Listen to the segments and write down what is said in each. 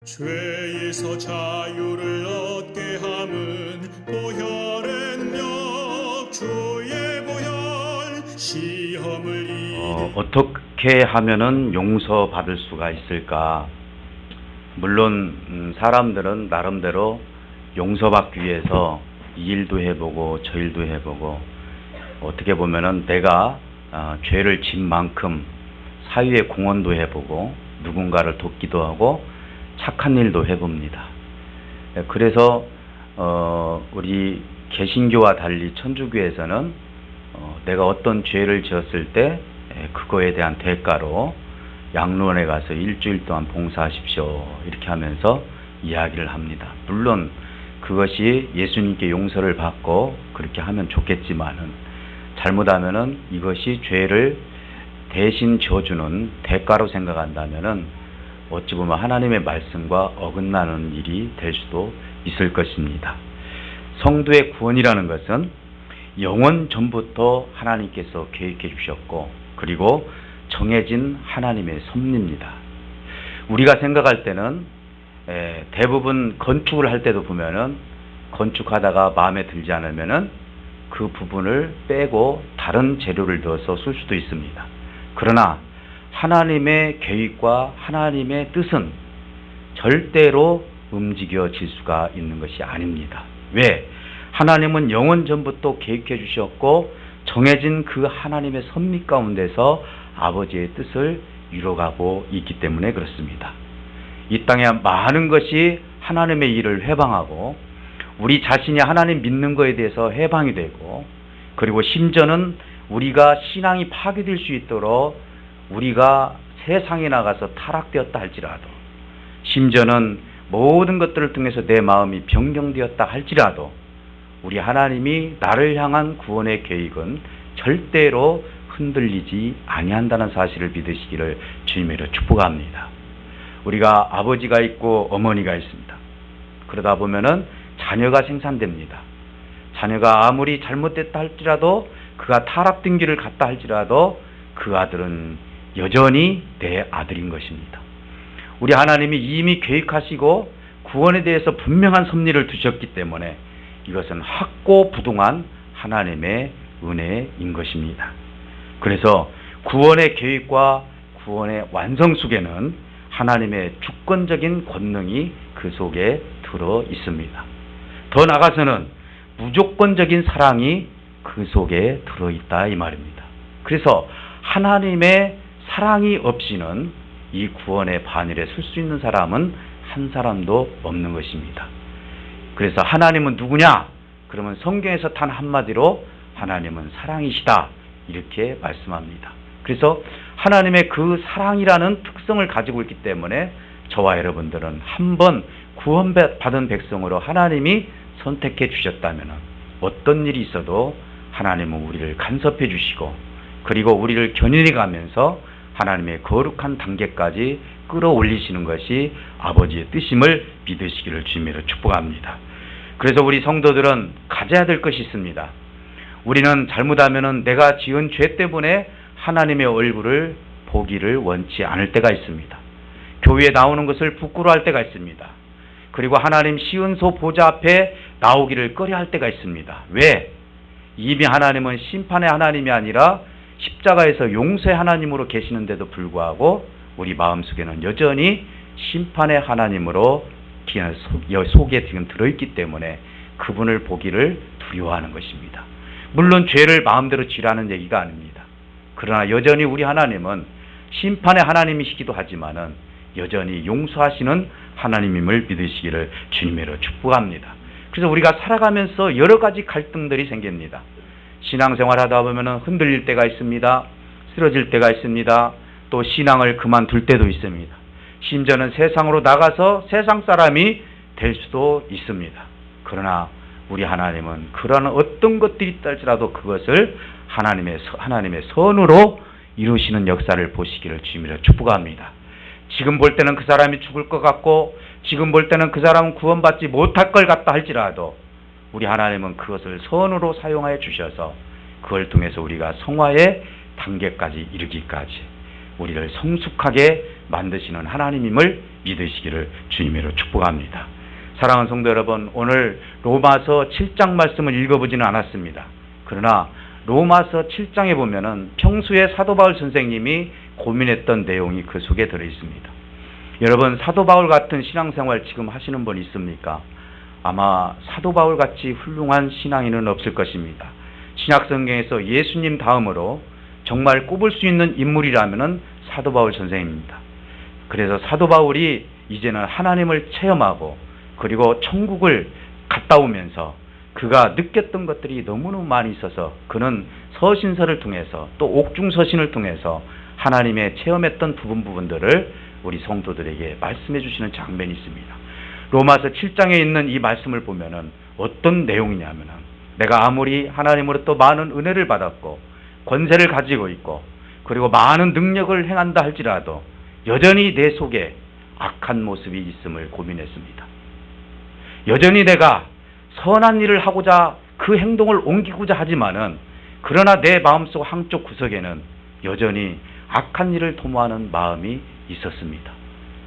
죄에서 자유를 얻게 함은 보혈의 능력 주의 보혈 시험을 어떻게 하면은 용서받을 수가 있을까? 물론 사람들은 나름대로 용서받기 위해서 이 일도 해보고 저 일도 해보고 어떻게 보면은 내가 죄를 진 만큼 사유의 공헌도 해보고 누군가를 돕기도 하고 착한 일도 해봅니다. 그래서 우리 개신교와 달리 천주교에서는 내가 어떤 죄를 지었을 때 그거에 대한 대가로 양로원에 가서 일주일 동안 봉사하십시오 이렇게 하면서 이야기를 합니다. 물론 그것이 예수님께 용서를 받고 그렇게 하면 좋겠지만은 잘못하면은 이것이 죄를 대신 져주는 대가로 생각한다면은 어찌 보면 하나님의 말씀과 어긋나는 일이 될 수도 있을 것입니다. 성도의 구원이라는 것은 영원 전부터 하나님께서 계획해 주셨고 그리고 정해진 하나님의 섭리입니다. 우리가 생각할 때는 대부분 건축을 할 때도 보면은 건축하다가 마음에 들지 않으면은 그 부분을 빼고 다른 재료를 넣어서 쓸 수도 있습니다. 그러나 하나님의 계획과 하나님의 뜻은 절대로 움직여질 수가 있는 것이 아닙니다. 왜? 하나님은 영원 전부터 계획해 주셨고 정해진 그 하나님의 섭리 가운데서 아버지의 뜻을 이뤄가고 있기 때문에 그렇습니다. 이 땅에 많은 것이 하나님의 일을 해방하고 우리 자신이 하나님 믿는 것에 대해서 해방이 되고 그리고 심지어는 우리가 신앙이 파괴될 수 있도록 우리가 세상에 나가서 타락되었다 할지라도 심지어는 모든 것들을 통해서 내 마음이 변경되었다 할지라도 우리 하나님이 나를 향한 구원의 계획은 절대로 흔들리지 아니한다는 사실을 믿으시기를 주님으로 축복합니다. 우리가 아버지가 있고 어머니가 있습니다. 그러다 보면은 자녀가 생산됩니다. 자녀가 아무리 잘못됐다 할지라도 그가 타락된 길을 갔다 할지라도 그 아들은 여전히 내 아들인 것입니다. 우리 하나님이 이미 계획하시고 구원에 대해서 분명한 섭리를 두셨기 때문에 이것은 확고부동한 하나님의 은혜인 것입니다. 그래서 구원의 계획과 구원의 완성 속에는 하나님의 주권적인 권능이 그 속에 들어 있습니다. 더 나아가서는 무조건적인 사랑이 그 속에 들어있다 이 말입니다. 그래서 하나님의 사랑이 없이는 이 구원의 반열에 설 수 있는 사람은 한 사람도 없는 것입니다. 그래서 하나님은 누구냐? 그러면 성경에서 단 한마디로 하나님은 사랑이시다 이렇게 말씀합니다. 그래서 하나님의 그 사랑이라는 특성을 가지고 있기 때문에 저와 여러분들은 한번 구원받은 백성으로 하나님이 선택해 주셨다면 어떤 일이 있어도 하나님은 우리를 간섭해 주시고 그리고 우리를 견인해 가면서 하나님의 거룩한 단계까지 끌어올리시는 것이 아버지의 뜻임을 믿으시기를 주님으로 축복합니다. 그래서 우리 성도들은 가져야 될 것이 있습니다. 우리는 잘못하면 내가 지은 죄 때문에 하나님의 얼굴을 보기를 원치 않을 때가 있습니다. 교회에 나오는 것을 부끄러워할 때가 있습니다. 그리고 하나님 시은소 보좌 앞에 나오기를 꺼려할 때가 있습니다. 왜? 이미 하나님은 심판의 하나님이 아니라 십자가에서 용서의 하나님으로 계시는데도 불구하고 우리 마음속에는 여전히 심판의 하나님으로 속에 지금 들어있기 때문에 그분을 보기를 두려워하는 것입니다. 물론 죄를 마음대로 지라는 얘기가 아닙니다. 그러나 여전히 우리 하나님은 심판의 하나님이시기도 하지만은 여전히 용서하시는 하나님임을 믿으시기를 주님으로 축복합니다. 그래서 우리가 살아가면서 여러 가지 갈등들이 생깁니다. 신앙생활 하다 보면 흔들릴 때가 있습니다. 쓰러질 때가 있습니다. 또 신앙을 그만둘 때도 있습니다. 심지어는 세상으로 나가서 세상 사람이 될 수도 있습니다. 그러나 우리 하나님은 그러한 어떤 것들이 있다지라도 그것을 하나님의 선으로 이루시는 역사를 보시기를 주님으로 축복합니다. 지금 볼 때는 그 사람이 죽을 것 같고 지금 볼 때는 그 사람은 구원받지 못할 것 같다 할지라도 우리 하나님은 그것을 선으로 사용하여 주셔서 그걸 통해서 우리가 성화의 단계까지 이르기까지 우리를 성숙하게 만드시는 하나님임을 믿으시기를 주님으로 축복합니다. 사랑하는 성도 여러분, 오늘 로마서 7장 말씀을 읽어보지는 않았습니다. 그러나 로마서 7장에 보면은 평소에 사도 바울 선생님이 고민했던 내용이 그 속에 들어있습니다. 여러분, 사도 바울 같은 신앙생활 지금 하시는 분 있습니까? 아마 사도 바울 같이 훌륭한 신앙인은 없을 것입니다. 신약성경에서 예수님 다음으로 정말 꼽을 수 있는 인물이라면은 사도 바울 선생입니다. 그래서 사도 바울이 이제는 하나님을 체험하고 그리고 천국을 갔다 오면서 그가 느꼈던 것들이 너무너무 많이 있어서 그는 서신서를 통해서 또 옥중서신을 통해서 하나님의 체험했던 부분들을 우리 성도들에게 말씀해 주시는 장면이 있습니다. 로마서 7장에 있는 이 말씀을 보면은 어떤 내용이냐면은 내가 아무리 하나님으로부터 많은 은혜를 받았고 권세를 가지고 있고 그리고 많은 능력을 행한다 할지라도 여전히 내 속에 악한 모습이 있음을 고민했습니다. 여전히 내가 선한 일을 하고자 그 행동을 옮기고자 하지만은 그러나 내 마음속 한쪽 구석에는 여전히 악한 일을 도모하는 마음이 있었습니다.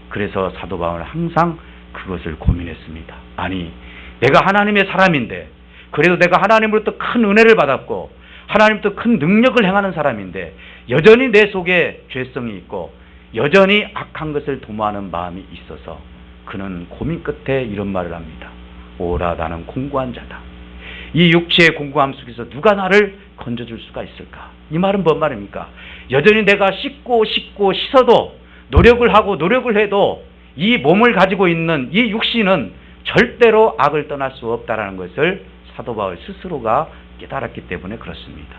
그래서 사도 바울은 항상 그것을 고민했습니다. 아니, 내가 하나님의 사람인데 그래도 내가 하나님으로부터 큰 은혜를 받았고 하나님부터 큰 능력을 행하는 사람인데 여전히 내 속에 죄성이 있고 여전히 악한 것을 도모하는 마음이 있어서 그는 고민 끝에 이런 말을 합니다. 오라, 나는 공고한 자다. 이 육체의 공고함 속에서 누가 나를 건져줄 수가 있을까? 이 말은 뭔 말입니까? 여전히 내가 씻고 씻어도 노력을 하고 노력을 해도 이 몸을 가지고 있는 이 육신은 절대로 악을 떠날 수 없다라는 것을 사도 바울 스스로가 깨달았기 때문에 그렇습니다.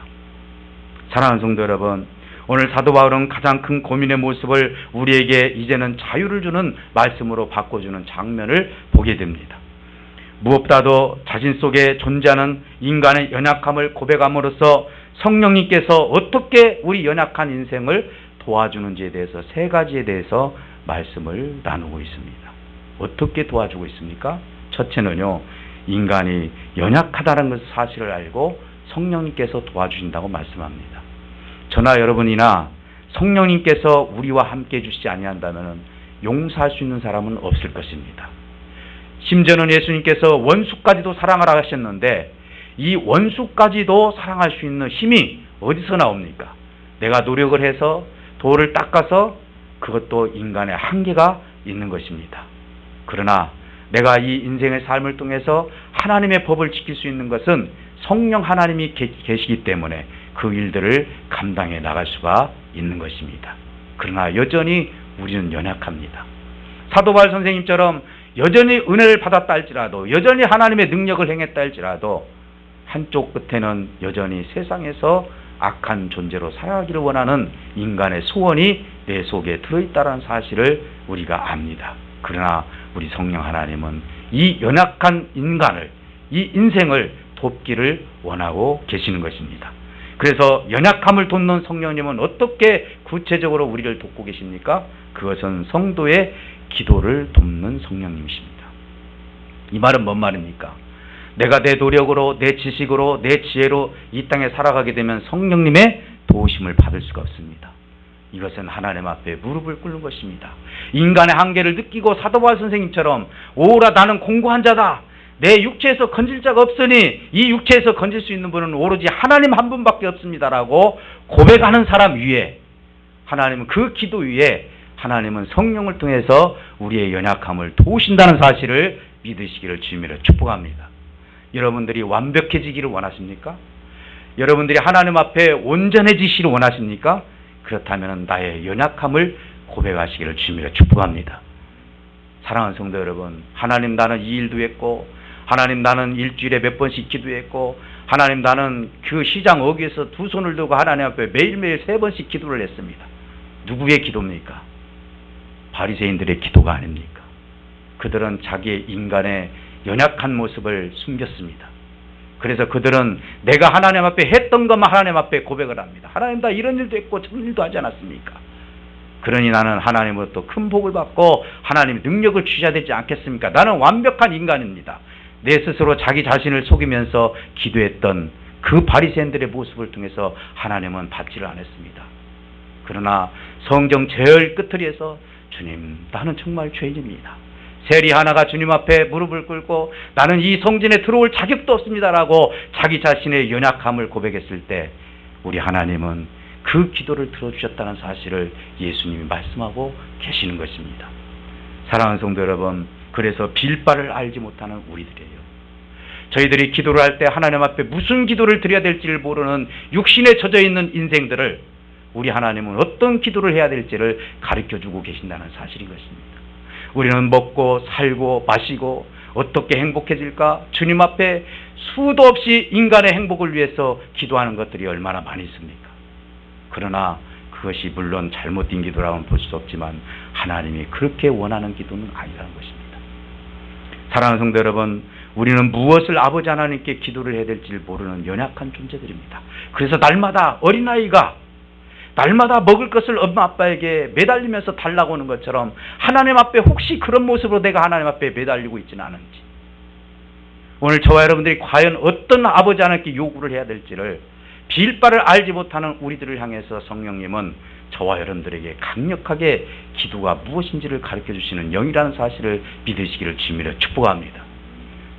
사랑하는 성도 여러분, 오늘 사도 바울은 가장 큰 고민의 모습을 우리에게 이제는 자유를 주는 말씀으로 바꿔주는 장면을 보게 됩니다. 무엇보다도 자신 속에 존재하는 인간의 연약함을 고백함으로써 성령님께서 어떻게 우리 연약한 인생을 도와주는지에 대해서 세 가지에 대해서 말씀을 나누고 있습니다. 어떻게 도와주고 있습니까? 첫째는요, 인간이 연약하다는 것을 사실을 알고 성령님께서 도와주신다고 말씀합니다. 저나 여러분이나 성령님께서 우리와 함께 해주시지 아니한다면 용서할 수 있는 사람은 없을 것입니다. 심지어는 예수님께서 원수까지도 사랑하라 하셨는데 이 원수까지도 사랑할 수 있는 힘이 어디서 나옵니까? 내가 노력을 해서 돌을 닦아서 그것도 인간의 한계가 있는 것입니다. 그러나 내가 이 인생의 삶을 통해서 하나님의 법을 지킬 수 있는 것은 성령 하나님이 계시기 때문에 그 일들을 감당해 나갈 수가 있는 것입니다. 그러나 여전히 우리는 연약합니다. 사도 바울 선생님처럼 여전히 은혜를 받았다 할지라도 여전히 하나님의 능력을 행했다 할지라도 한쪽 끝에는 여전히 세상에서 악한 존재로 살아가기를 원하는 인간의 소원이 내 속에 들어있다는 사실을 우리가 압니다. 그러나 우리 성령 하나님은 이 연약한 인간을, 이 인생을 돕기를 원하고 계시는 것입니다. 그래서 연약함을 돕는 성령님은 어떻게 구체적으로 우리를 돕고 계십니까? 그것은 성도의 기도를 돕는 성령님이십니다. 이 말은 뭔 말입니까? 내가 내 노력으로, 내 지식으로, 내 지혜로 이 땅에 살아가게 되면 성령님의 도우심을 받을 수가 없습니다. 이것은 하나님 앞에 무릎을 꿇는 것입니다. 인간의 한계를 느끼고 사도 바울 선생님처럼 오라, 나는 공고한 자다. 내 육체에서 건질 자가 없으니 이 육체에서 건질 수 있는 분은 오로지 하나님 한 분밖에 없습니다라고 고백하는 사람 위에 하나님은 그 기도 위에 하나님은 성령을 통해서 우리의 연약함을 도우신다는 사실을 믿으시기를 주님으로 축복합니다. 여러분들이 완벽해지기를 원하십니까? 여러분들이 하나님 앞에 온전해지시기를 원하십니까? 그렇다면 나의 연약함을 고백하시기를 주님으로 축복합니다. 사랑하는 성도 여러분, 하나님 나는 이 일도 했고 하나님 나는 일주일에 몇 번씩 기도했고 하나님 나는 그 시장 어귀에서 두 손을 들고 하나님 앞에 매일매일 3번씩 기도를 했습니다. 누구의 기도입니까? 바리새인들의 기도가 아닙니까? 그들은 자기의 인간의 연약한 모습을 숨겼습니다. 그래서 그들은 내가 하나님 앞에 했던 것만 하나님 앞에 고백을 합니다. 하나님 나 이런 일도 했고 저런 일도 하지 않았습니까? 그러니 나는 하나님으로부터 큰 복을 받고 하나님 능력을 주셔야 되지 않겠습니까? 나는 완벽한 인간입니다. 내 스스로 자기 자신을 속이면서 기도했던 그 바리새인들의 모습을 통해서 하나님은 받지를 않았습니다. 그러나 성경 제일 끝을에서 주님, 나는 정말 죄인입니다. 세리 하나가 주님 앞에 무릎을 꿇고 나는 이 성전에 들어올 자격도 없습니다라고 자기 자신의 연약함을 고백했을 때 우리 하나님은 그 기도를 들어주셨다는 사실을 예수님이 말씀하고 계시는 것입니다. 사랑하는 성도 여러분, 그래서 빌 바를 알지 못하는 우리들이에요. 저희들이 기도를 할 때 하나님 앞에 무슨 기도를 드려야 될지를 모르는 육신에 젖어 있는 인생들을 우리 하나님은 어떤 기도를 해야 될지를 가르쳐주고 계신다는 사실인 것입니다. 우리는 먹고 살고 마시고 어떻게 행복해질까? 주님 앞에 수도 없이 인간의 행복을 위해서 기도하는 것들이 얼마나 많이 있습니까? 그러나 그것이 물론 잘못된 기도라고는 볼 수 없지만 하나님이 그렇게 원하는 기도는 아니라는 것입니다. 사랑하는 성도 여러분, 우리는 무엇을 아버지 하나님께 기도를 해야 될지 모르는 연약한 존재들입니다. 그래서 날마다 어린아이가 날마다 먹을 것을 엄마 아빠에게 매달리면서 달라고 하는 것처럼 하나님 앞에 혹시 그런 모습으로 내가 하나님 앞에 매달리고 있지는 않은지, 오늘 저와 여러분들이 과연 어떤 아버지 하나님께 요구를 해야 될지를 빌 바를 알지 못하는 우리들을 향해서 성령님은 저와 여러분들에게 강력하게 기도가 무엇인지를 가르쳐 주시는 영이라는 사실을 믿으시기를 주님으로 축복합니다.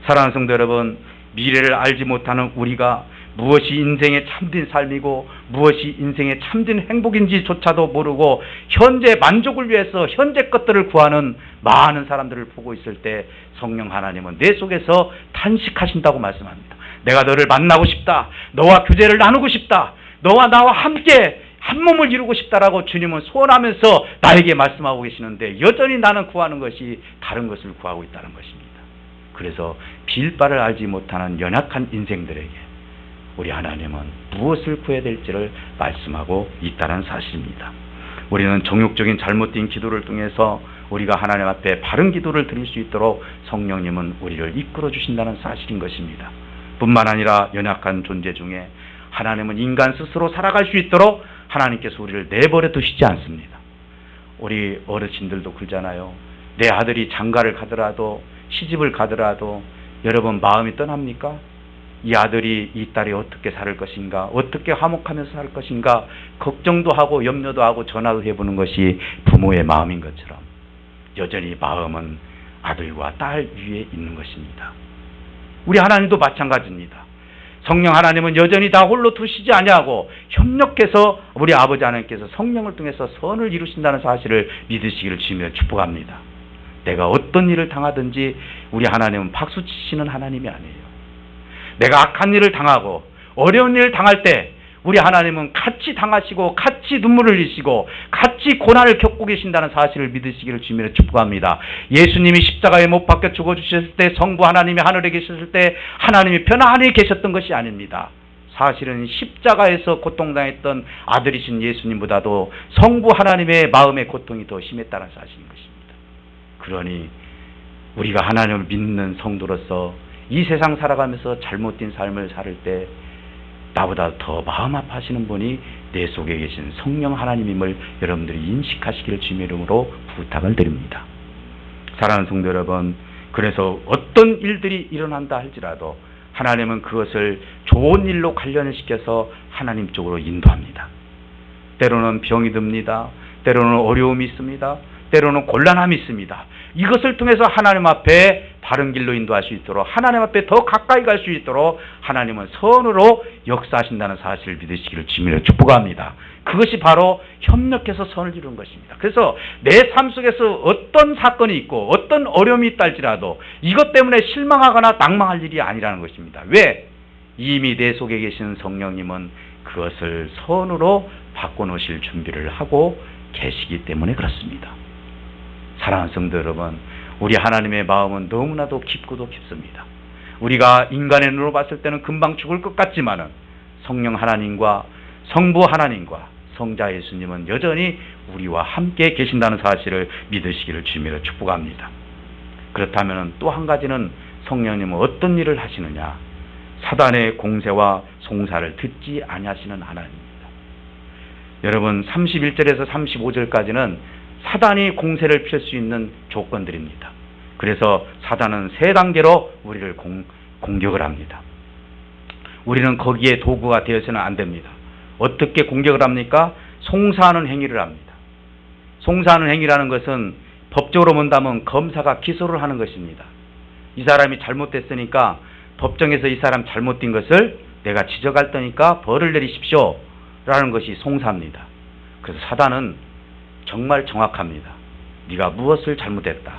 사랑하는 성도 여러분, 미래를 알지 못하는 우리가 무엇이 인생의 참된 삶이고 무엇이 인생의 참된 행복인지조차도 모르고 현재 만족을 위해서 현재 것들을 구하는 많은 사람들을 보고 있을 때 성령 하나님은 내 속에서 탄식하신다고 말씀합니다. 내가 너를 만나고 싶다. 너와 교제를 나누고 싶다. 너와 나와 함께 한 몸을 이루고 싶다라고 주님은 소원하면서 나에게 말씀하고 계시는데 여전히 나는 구하는 것이 다른 것을 구하고 있다는 것입니다. 그래서 빌 바를 알지 못하는 연약한 인생들에게 우리 하나님은 무엇을 구해야 될지를 말씀하고 있다는 사실입니다. 우리는 정욕적인 잘못된 기도를 통해서 우리가 하나님 앞에 바른 기도를 드릴 수 있도록 성령님은 우리를 이끌어 주신다는 사실인 것입니다. 뿐만 아니라 연약한 존재 중에 하나님은 인간 스스로 살아갈 수 있도록 하나님께서 우리를 내버려 두시지 않습니다. 우리 어르신들도 그러잖아요. 내 아들이 장가를 가더라도 시집을 가더라도 여러분 마음이 떠납니까? 이 아들이 이 딸이 어떻게 살 것인가, 어떻게 화목하면서 살 것인가 걱정도 하고 염려도 하고 전화도 해보는 것이 부모의 마음인 것처럼 여전히 마음은 아들과 딸 위에 있는 것입니다. 우리 하나님도 마찬가지입니다. 성령 하나님은 여전히 다 홀로 두시지 아니하고 협력해서 우리 아버지 하나님께서 성령을 통해서 선을 이루신다는 사실을 믿으시기를 주님으로 축복합니다. 내가 어떤 일을 당하든지 우리 하나님은 박수치시는 하나님이 아니에요. 내가 악한 일을 당하고 어려운 일을 당할 때 우리 하나님은 같이 당하시고 같이 눈물을 흘리시고 같이 고난을 겪고 계신다는 사실을 믿으시기를 주님으로 축복합니다. 예수님이 십자가에 못 박혀 죽어주셨을 때 성부 하나님이 하늘에 계셨을 때 하나님이 편안히 계셨던 것이 아닙니다. 사실은 십자가에서 고통당했던 아들이신 예수님보다도 성부 하나님의 마음의 고통이 더 심했다는 사실인 것입니다. 그러니 우리가 하나님을 믿는 성도로서 이 세상 살아가면서 잘못된 삶을 살 때 나보다 더 마음 아파하시는 분이 내 속에 계신 성령 하나님임을 여러분들이 인식하시기를 주님의 이름으로 부탁을 드립니다. 사랑하는 성도 여러분, 그래서 어떤 일들이 일어난다 할지라도 하나님은 그것을 좋은 일로 관련시켜서 하나님 쪽으로 인도합니다. 때로는 병이 듭니다. 때로는 어려움이 있습니다. 때로는 곤란함이 있습니다. 이것을 통해서 하나님 앞에 바른 길로 인도할 수 있도록 하나님 앞에 더 가까이 갈 수 있도록 하나님은 선으로 역사하신다는 사실을 믿으시기를 주님으로 축복합니다. 그것이 바로 협력해서 선을 이루는 것입니다. 그래서 내 삶 속에서 어떤 사건이 있고 어떤 어려움이 있다 할지라도 이것 때문에 실망하거나 낭망할 일이 아니라는 것입니다. 왜? 이미 내 속에 계신 성령님은 그것을 선으로 바꿔놓으실 준비를 하고 계시기 때문에 그렇습니다. 사랑하는 성도 여러분, 우리 하나님의 마음은 너무나도 깊고도 깊습니다. 우리가 인간의 눈으로 봤을 때는 금방 죽을 것 같지만은 성령 하나님과 성부 하나님과 성자 예수님은 여전히 우리와 함께 계신다는 사실을 믿으시기를 주님으로 축복합니다. 그렇다면 또 한 가지는 성령님은 어떤 일을 하시느냐? 사단의 공세와 송사를 듣지 아니하시는 하나님입니다. 여러분 31절에서 35절까지는 사단이 공세를 펼 수 있는 조건들입니다. 그래서 사단은 세 단계로 우리를 공격을 합니다. 우리는 거기에 도구가 되어서는 안 됩니다. 어떻게 공격을 합니까? 송사하는 행위를 합니다. 송사하는 행위라는 것은 법적으로 본다면 검사가 기소를 하는 것입니다. 이 사람이 잘못됐으니까 법정에서 이 사람 잘못된 것을 내가 지적할 테니까 벌을 내리십시오 라는 것이 송사입니다. 그래서 사단은 정말 정확합니다. 네가 무엇을 잘못했다,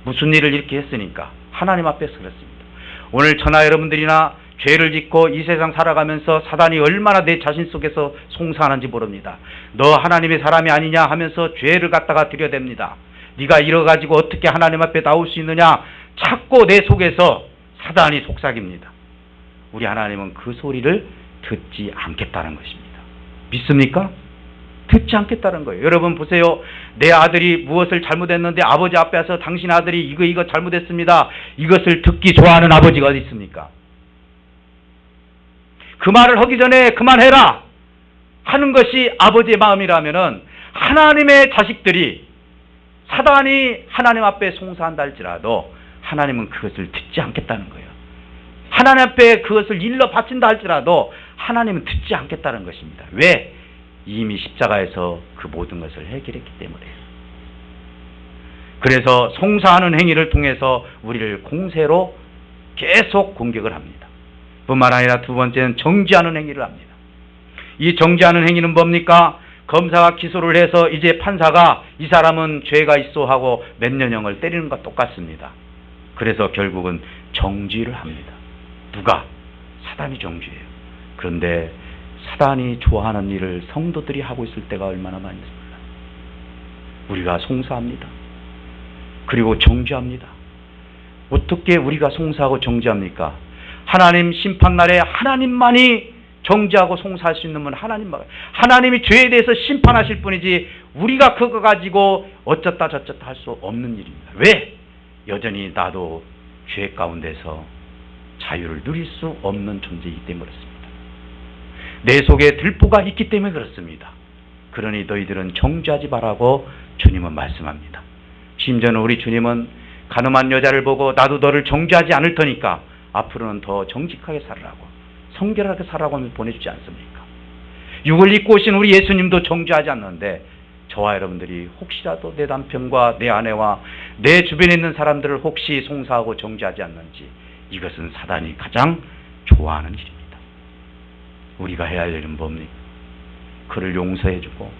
무슨 일을 이렇게 했으니까 하나님 앞에서 그렇습니다. 오늘 저나 여러분들이나 죄를 짓고 이 세상 살아가면서 사단이 얼마나 내 자신 속에서 송사하는지 모릅니다. 너 하나님의 사람이 아니냐 하면서 죄를 갖다가 들여댑니다. 네가 이래가지고 어떻게 하나님 앞에 나올 수 있느냐 자꾸 내 속에서 사단이 속삭입니다. 우리 하나님은 그 소리를 듣지 않겠다는 것입니다. 믿습니까? 듣지 않겠다는 거예요. 여러분 보세요. 내 아들이 무엇을 잘못했는데 아버지 앞에서 당신 아들이 이거 잘못했습니다, 이것을 듣기 좋아하는 아버지가 어디 있습니까? 그 말을 하기 전에 그만해라 하는 것이 아버지의 마음이라면은 하나님의 자식들이 사단이 하나님 앞에 송사한다 할지라도 하나님은 그것을 듣지 않겠다는 거예요. 하나님 앞에 그것을 일러 바친다 할지라도 하나님은 듣지 않겠다는 것입니다. 왜? 이미 십자가에서 그 모든 것을 해결했기 때문에. 그래서 송사하는 행위를 통해서 우리를 공세로 계속 공격을 합니다. 뿐만 아니라 두 번째는 정죄하는 행위를 합니다. 이 정죄하는 행위는 뭡니까? 검사가 기소를 해서 이제 판사가 이 사람은 죄가 있어 하고 몇 년형을 때리는 것과 똑같습니다. 그래서 결국은 정죄를 합니다. 누가? 사단이 정죄해요. 그런데 사단이 좋아하는 일을 성도들이 하고 있을 때가 얼마나 많이 있습니까? 우리가 송사합니다. 그리고 정죄합니다. 어떻게 우리가 송사하고 정죄합니까? 하나님 심판날에 하나님만이 정죄하고 송사할 수 있는 분은 하나님만. 하나님이 죄에 대해서 심판하실 뿐이지 우리가 그거 가지고 어쩌다 저쩌다 할 수 없는 일입니다. 왜? 여전히 나도 죄 가운데서 자유를 누릴 수 없는 존재이기 때문에 그렇습니다. 내 속에 들보가 있기 때문에 그렇습니다. 그러니 너희들은 정죄하지 말라고 주님은 말씀합니다. 심지어는 우리 주님은 가늠한 여자를 보고 나도 너를 정죄하지 않을 테니까 앞으로는 더 정직하게 살라고, 성결하게 살라고 하면 보내주지 않습니까? 육을 입고 오신 우리 예수님도 정죄하지 않는데 저와 여러분들이 혹시라도 내 남편과 내 아내와 내 주변에 있는 사람들을 혹시 송사하고 정죄하지 않는지, 이것은 사단이 가장 좋아하는 일입니다. 우리가 해야 할 일은 뭡니까? 그를 용서해주고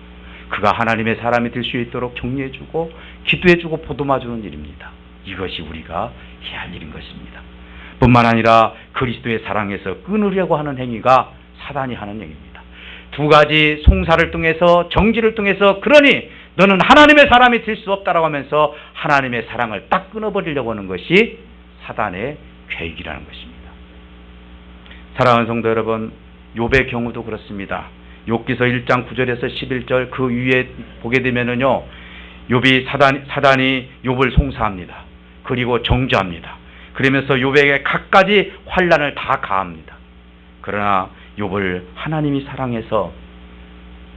그가 하나님의 사람이 될 수 있도록 격려해주고 기도해주고 보듬어주는 일입니다. 이것이 우리가 해야 할 일인 것입니다. 뿐만 아니라 그리스도의 사랑에서 끊으려고 하는 행위가 사단이 하는 행위입니다. 두 가지 송사를 통해서 정지를 통해서 그러니 너는 하나님의 사람이 될 수 없다라고 하면서 하나님의 사랑을 딱 끊어버리려고 하는 것이 사단의 계획이라는 것입니다. 사랑하는 성도 여러분, 욥의 경우도 그렇습니다. 욥기서 1장 9절에서 11절 그 위에 보게 되면은요, 욥이 사단이 욥을 송사합니다. 그리고 정죄합니다. 그러면서 욥에게 갖가지 환난을 다 가합니다. 그러나 욥을 하나님이 사랑해서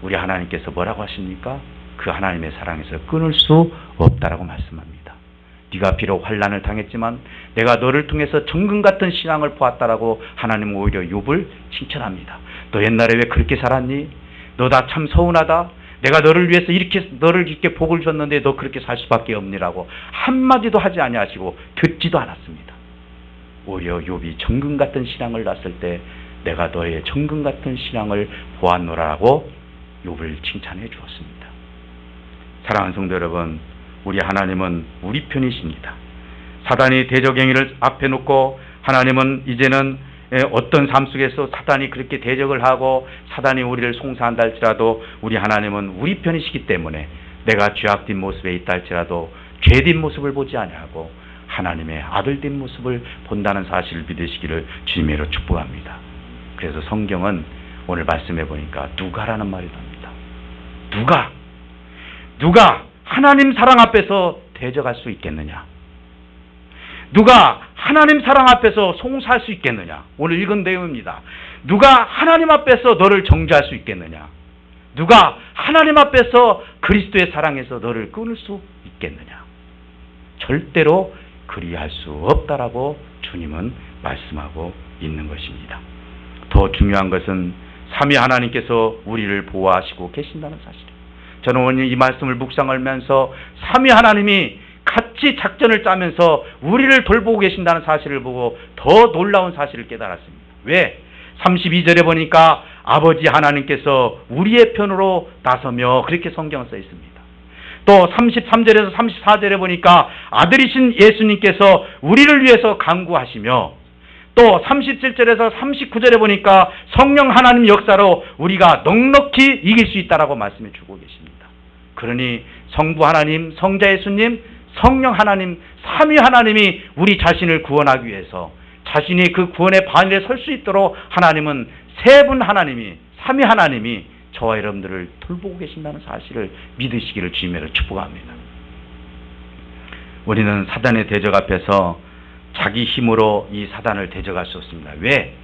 우리 하나님께서 뭐라고 하십니까? 그 하나님의 사랑에서 끊을 수 없다라고 말씀합니다. 네가 비록 환난을 당했지만 내가 너를 통해서 정금 같은 신앙을 보았다라고 하나님은 오히려 욥을 칭찬합니다. 너 옛날에 왜 그렇게 살았니? 너 다 참 서운하다. 내가 너를 위해서 너를 이렇게 복을 줬는데 너 그렇게 살 수밖에 없니라고 한마디도 하지 아니하시고 듣지도 않았습니다. 오히려 욥이 정금 같은 신앙을 낳았을 때 내가 너의 정금 같은 신앙을 보았노라고 욥을 칭찬해 주었습니다. 사랑하는 성도 여러분, 우리 하나님은 우리 편이십니다. 사단이 대적행위를 앞에 놓고 하나님은 이제는 어떤 삶 속에서 사단이 그렇게 대적을 하고 사단이 우리를 송사한다 할지라도 우리 하나님은 우리 편이시기 때문에 내가 죄악된 모습에 있다 할지라도 죄된 모습을 보지 아니하고 하나님의 아들된 모습을 본다는 사실을 믿으시기를 주님으로 축복합니다. 그래서 성경은 오늘 말씀해 보니까 누가라는 말이 나옵니다. 누가 하나님 사랑 앞에서 대적할 수 있겠느냐? 누가 하나님 사랑 앞에서 송사할 수 있겠느냐? 오늘 읽은 내용입니다. 누가 하나님 앞에서 너를 정죄할 수 있겠느냐? 누가 하나님 앞에서 그리스도의 사랑에서 너를 끊을 수 있겠느냐? 절대로 그리할 수 없다라고 주님은 말씀하고 있는 것입니다. 더 중요한 것은 삼위 하나님께서 우리를 보호하시고 계신다는 사실. 저는 오늘 이 말씀을 묵상하면서 삼위 하나님이 같이 작전을 짜면서 우리를 돌보고 계신다는 사실을 보고 더 놀라운 사실을 깨달았습니다. 왜? 32절에 보니까 아버지 하나님께서 우리의 편으로 나서며 그렇게 성경에 써 있습니다. 또 33절에서 34절에 보니까 아들이신 예수님께서 우리를 위해서 간구하시며, 또 37절에서 39절에 보니까 성령 하나님 역사로 우리가 넉넉히 이길 수 있다라고 말씀해 주고 계십니다. 그러니 성부 하나님, 성자 예수님, 성령 하나님, 삼위 하나님이 우리 자신을 구원하기 위해서 자신이 그 구원의 반열에 설 수 있도록 하나님은 세 분 하나님이, 삼위 하나님이 저와 여러분들을 돌보고 계신다는 사실을 믿으시기를 주님으로 축복합니다. 우리는 사단의 대적 앞에서 자기 힘으로 이 사단을 대적할 수 없습니다. 왜?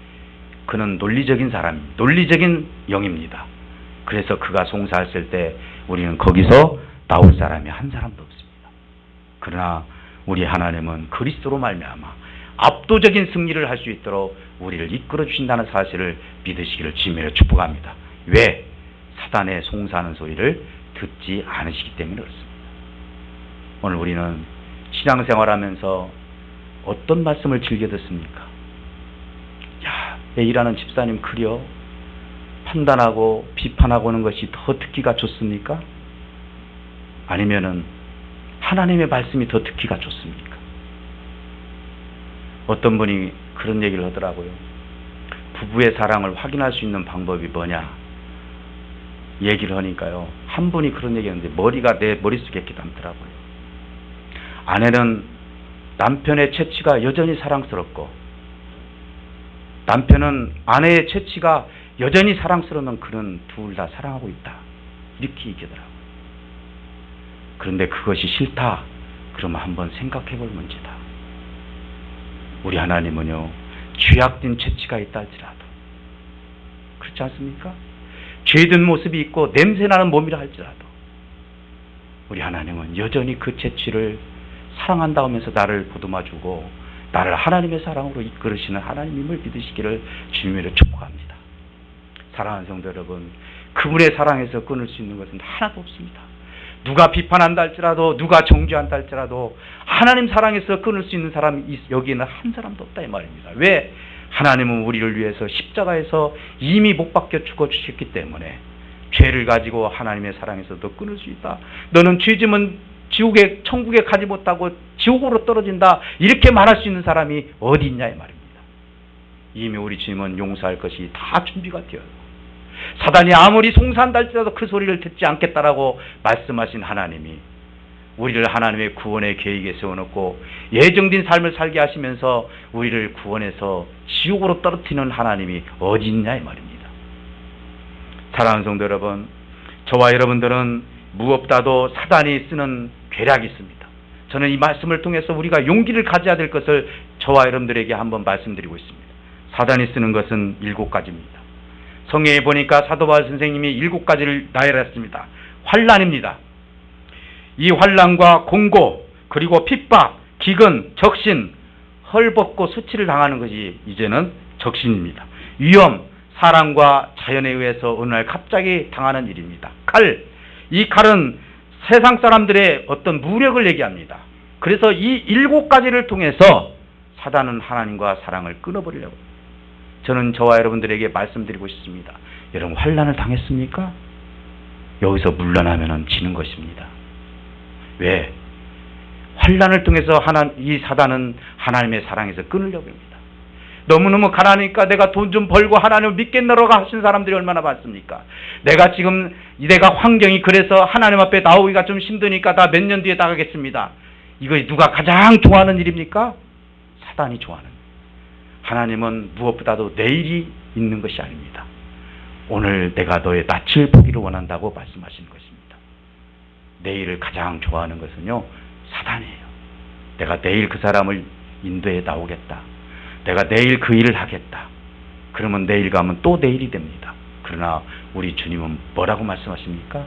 그는 논리적인 사람입니다. 논리적인 영입니다. 그래서 그가 송사했을 때 우리는 거기서 나올 사람이 한 사람도 없습니다. 그러나 우리 하나님은 그리스도로 말미암아 압도적인 승리를 할 수 있도록 우리를 이끌어 주신다는 사실을 믿으시기를 주님으로 축복합니다. 왜? 사단의 송사하는 소리를 듣지 않으시기 때문에 그렇습니다. 오늘 우리는 신앙생활하면서 어떤 말씀을 즐겨 듣습니까? 야, 내 일하는 집사님 그려 판단하고 비판하고 하는 것이 더 듣기가 좋습니까? 아니면은 하나님의 말씀이 더 듣기가 좋습니까? 어떤 분이 그런 얘기를 하더라고요. 부부의 사랑을 확인할 수 있는 방법이 뭐냐 얘기를 하니까요, 한 분이 그런 얘기했는데 머리가 내 머릿속에 이렇게 남더라고요. 아내는 남편의 채취가 여전히 사랑스럽고 남편은 아내의 채취가 여전히 사랑스러우면 그는 둘 다 사랑하고 있다, 이렇게 얘기하더라고요. 그런데 그것이 싫다 그러면 한번 생각해 볼 문제다. 우리 하나님은요, 죄악된 채취가 있다 할지라도, 그렇지 않습니까? 죄든 모습이 있고 냄새나는 몸이라 할지라도 우리 하나님은 여전히 그 채취를 사랑한다 하면서 나를 보듬어주고 나를 하나님의 사랑으로 이끌으시는 하나님임을 믿으시기를 주님으로 축복합니다. 사랑하는 성도 여러분, 그분의 사랑에서 끊을 수 있는 것은 하나도 없습니다. 누가 비판한다 할지라도, 누가 정죄한다 할지라도 하나님 사랑에서 끊을 수 있는 사람이 여기에는 한 사람도 없다 이 말입니다. 왜? 하나님은 우리를 위해서 십자가에서 이미 못 박혀 죽어 주셨기 때문에 죄를 가지고 하나님의 사랑에서도 끊을 수 있다. 너는 죄지면 지옥에, 천국에 가지 못하고 지옥으로 떨어진다, 이렇게 말할 수 있는 사람이 어디 있냐 이 말입니다. 이미 우리 주님은 용서할 것이 다 준비가 되어 있고, 사단이 아무리 송사한다 할지라도 그 소리를 듣지 않겠다라고 말씀하신 하나님이 우리를 하나님의 구원의 계획에 세워놓고 예정된 삶을 살게 하시면서 우리를 구원해서 지옥으로 떨어뜨리는 하나님이 어디 있냐 이 말입니다. 사랑하는 성도 여러분, 저와 여러분들은 무엇보다도 사단이 쓰는 괴략이 있습니다. 저는 이 말씀을 통해서 우리가 용기를 가져야 될 것을 저와 여러분들에게 한번 말씀드리고 있습니다. 사단이 쓰는 것은 7가지입니다. 성경에 보니까 사도 바울 선생님이 7가지를 나열했습니다. 환난입니다. 이 환난과 공고, 그리고 핍박, 기근, 적신, 헐벗고 수치를 당하는 것이 이제는 적신입니다. 위험, 사람과 자연에 의해서 어느 날 갑자기 당하는 일입니다. 칼, 이 칼은 세상 사람들의 어떤 무력을 얘기합니다. 그래서 이 7가지를 통해서 사단은 하나님과 사랑을 끊어버리려고 합니다. 저는 저와 여러분들에게 말씀드리고 싶습니다. 여러분, 환난을 당했습니까? 여기서 물러나면 지는 것입니다. 왜? 환난을 통해서 이 사단은 하나님의 사랑에서 끊으려고 합니다. 너무너무 가난하니까 내가 돈 좀 벌고 하나님을 믿겠노라고 하신 사람들이 얼마나 많습니까? 내가 환경이 그래서 하나님 앞에 나오기가 좀 힘드니까 다 몇 년 뒤에 나가겠습니다. 이거 누가 가장 좋아하는 일입니까? 사단이 좋아하는 일. 하나님은 무엇보다도 내일이 있는 것이 아닙니다. 오늘 내가 너의 낯을 보기를 원한다고 말씀하시는 것입니다. 내일을 가장 좋아하는 것은요, 사단이에요. 내가 내일 그 사람을 인도해 나오겠다. 내가 내일 그 일을 하겠다. 그러면 내일 가면 또 내일이 됩니다. 그러나 우리 주님은 뭐라고 말씀하십니까?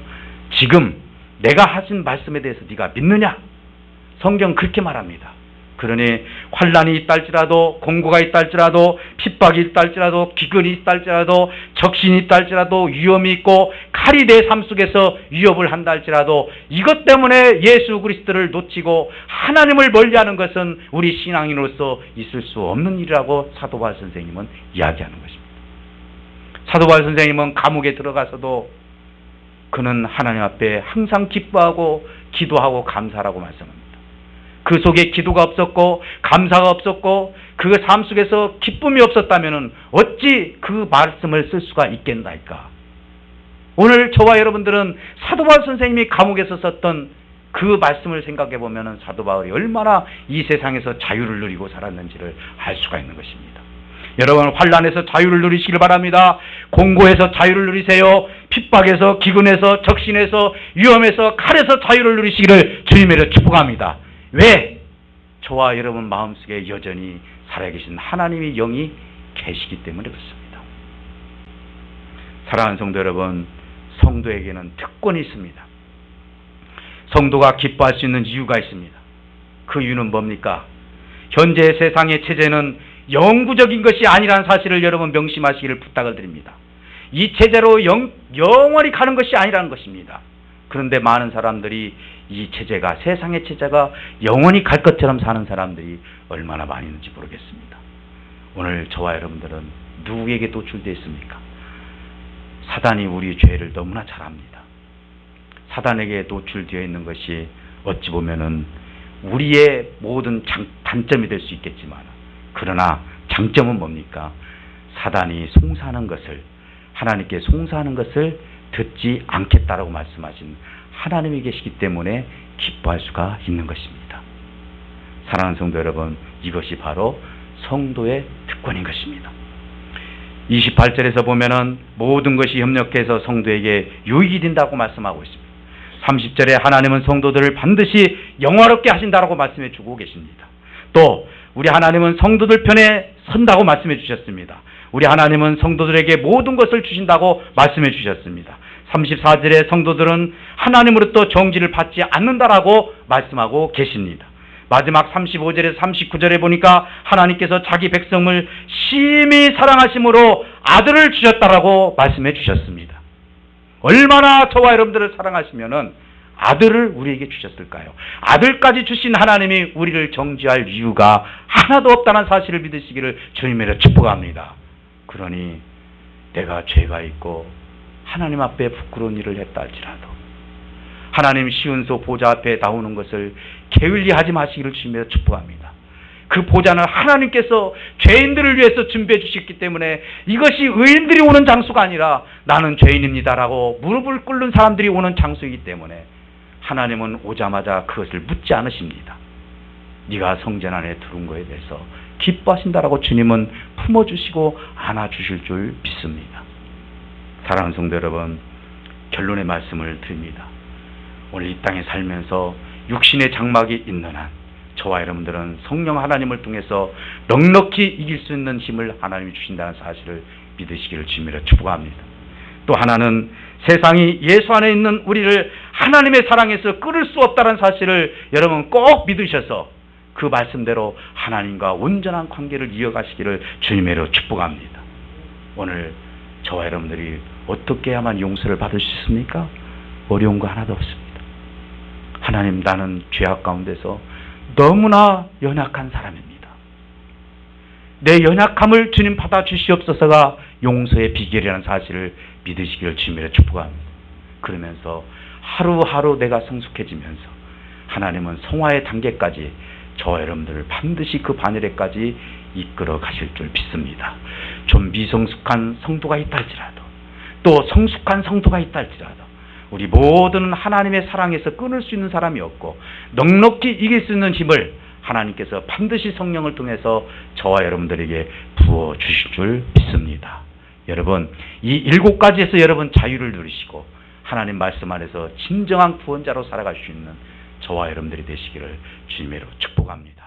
지금 내가 하신 말씀에 대해서 네가 믿느냐? 성경 그렇게 말합니다. 그러니 환난이 있다 할지라도, 공고가 있다 할지라도, 핍박이 있다 할지라도, 기근이 있다 할지라도, 적신이 있다 할지라도, 위험이 있고 칼이 내 삶 속에서 위협을 한다 할지라도, 이것 때문에 예수 그리스도를 놓치고 하나님을 멀리하는 것은 우리 신앙인으로서 있을 수 없는 일이라고 사도 바울 선생님은 이야기하는 것입니다. 사도 바울 선생님은 감옥에 들어가서도 그는 하나님 앞에 항상 기뻐하고 기도하고 감사하라고 말씀합니다. 그 속에 기도가 없었고 감사가 없었고 그 삶 속에서 기쁨이 없었다면 어찌 그 말씀을 쓸 수가 있겠나이까. 오늘 저와 여러분들은 사도 바울 선생님이 감옥에서 썼던 그 말씀을 생각해 보면 사도 바울이 얼마나 이 세상에서 자유를 누리고 살았는지를 알 수가 있는 것입니다. 여러분, 환난에서 자유를 누리시길 바랍니다. 공고에서 자유를 누리세요. 핍박에서, 기근에서, 적신에서, 위험에서, 칼에서 자유를 누리시기를 주님으로 축복합니다. 왜? 저와 여러분 마음속에 여전히 살아계신 하나님의 영이 계시기 때문에 그렇습니다. 사랑하는 성도 여러분, 성도에게는 특권이 있습니다. 성도가 기뻐할 수 있는 이유가 있습니다. 그 이유는 뭡니까? 현재 세상의 체제는 영구적인 것이 아니라는 사실을 여러분 명심하시기를 부탁을 드립니다. 이 체제로 영원히 가는 것이 아니라는 것입니다. 그런데 많은 사람들이 이 체제가, 세상의 체제가 영원히 갈 것처럼 사는 사람들이 얼마나 많이 있는지 모르겠습니다. 오늘 저와 여러분들은 누구에게 노출되어 있습니까? 사단이 우리 죄를 너무나 잘 압니다. 사단에게 노출되어 있는 것이 어찌 보면은 우리의 모든 단점이 될 수 있겠지만, 그러나 장점은 뭡니까? 사단이 송사하는 것을, 하나님께 송사하는 것을 듣지 않겠다라고 말씀하신 하나님이 계시기 때문에 기뻐할 수가 있는 것입니다. 사랑하는 성도 여러분, 이것이 바로 성도의 특권인 것입니다. 28절에서 보면은 모든 것이 협력해서 성도에게 유익이 된다고 말씀하고 있습니다. 30절에 하나님은 성도들을 반드시 영화롭게 하신다라고 말씀해 주고 계십니다. 또 우리 하나님은 성도들 편에 선다고 말씀해 주셨습니다. 우리 하나님은 성도들에게 모든 것을 주신다고 말씀해 주셨습니다. 34절에 성도들은 하나님으로부터 정지를 받지 않는다라고 말씀하고 계십니다. 마지막 35절에서 39절에 보니까 하나님께서 자기 백성을 심히 사랑하심으로 아들을 주셨다라고 말씀해 주셨습니다. 얼마나 저와 여러분들을 사랑하시면은 아들을 우리에게 주셨을까요? 아들까지 주신 하나님이 우리를 정죄할 이유가 하나도 없다는 사실을 믿으시기를 주님으로 축복합니다. 그러니 내가 죄가 있고 하나님 앞에 부끄러운 일을 했다 할지라도 하나님 시은소 보좌 앞에 나오는 것을 게을리하지 마시기를 주님으로 축복합니다. 그 보좌는 하나님께서 죄인들을 위해서 준비해 주셨기 때문에 이것이 의인들이 오는 장소가 아니라 나는 죄인입니다라고 무릎을 꿇는 사람들이 오는 장소이기 때문에 하나님은 오자마자 그것을 묻지 않으십니다. 네가 성전 안에 들어온 것에 대해서 기뻐하신다라고 주님은 품어주시고 안아주실 줄 믿습니다. 사랑하는 성도 여러분, 결론의 말씀을 드립니다. 오늘 이 땅에 살면서 육신의 장막이 있는 한 저와 여러분들은 성령 하나님을 통해서 넉넉히 이길 수 있는 힘을 하나님이 주신다는 사실을 믿으시기를 주님으로 축복합니다. 또 하나는 세상이 예수 안에 있는 우리를 하나님의 사랑에서 끊을 수 없다는 사실을 여러분 꼭 믿으셔서 그 말씀대로 하나님과 온전한 관계를 이어가시기를 주님으로 축복합니다. 오늘 저와 여러분들이 어떻게 해야만 용서를 받을 수 있습니까? 어려운 거 하나도 없습니다. 하나님, 나는 죄악 가운데서 너무나 연약한 사람입니다. 내 연약함을 주님 받아주시옵소서가 용서의 비결이라는 사실을 믿으시기를 주님으로 축복합니다. 그러면서 하루하루 내가 성숙해지면서 하나님은 성화의 단계까지 저와 여러분들을 반드시 그 바늘에까지 이끌어 가실 줄 믿습니다. 좀 미성숙한 성도가 있다 할지라도 또 성숙한 성도가 있다 할지라도 우리 모두는 하나님의 사랑에서 끊을 수 있는 사람이 없고 넉넉히 이길 수 있는 힘을 하나님께서 반드시 성령을 통해서 저와 여러분들에게 부어주실 줄 믿습니다. 여러분, 이 7가지에서 여러분 자유를 누리시고 하나님 말씀 안에서 진정한 구원자로 살아갈 수 있는 저와 여러분들이 되시기를 주님으로 축복합니다.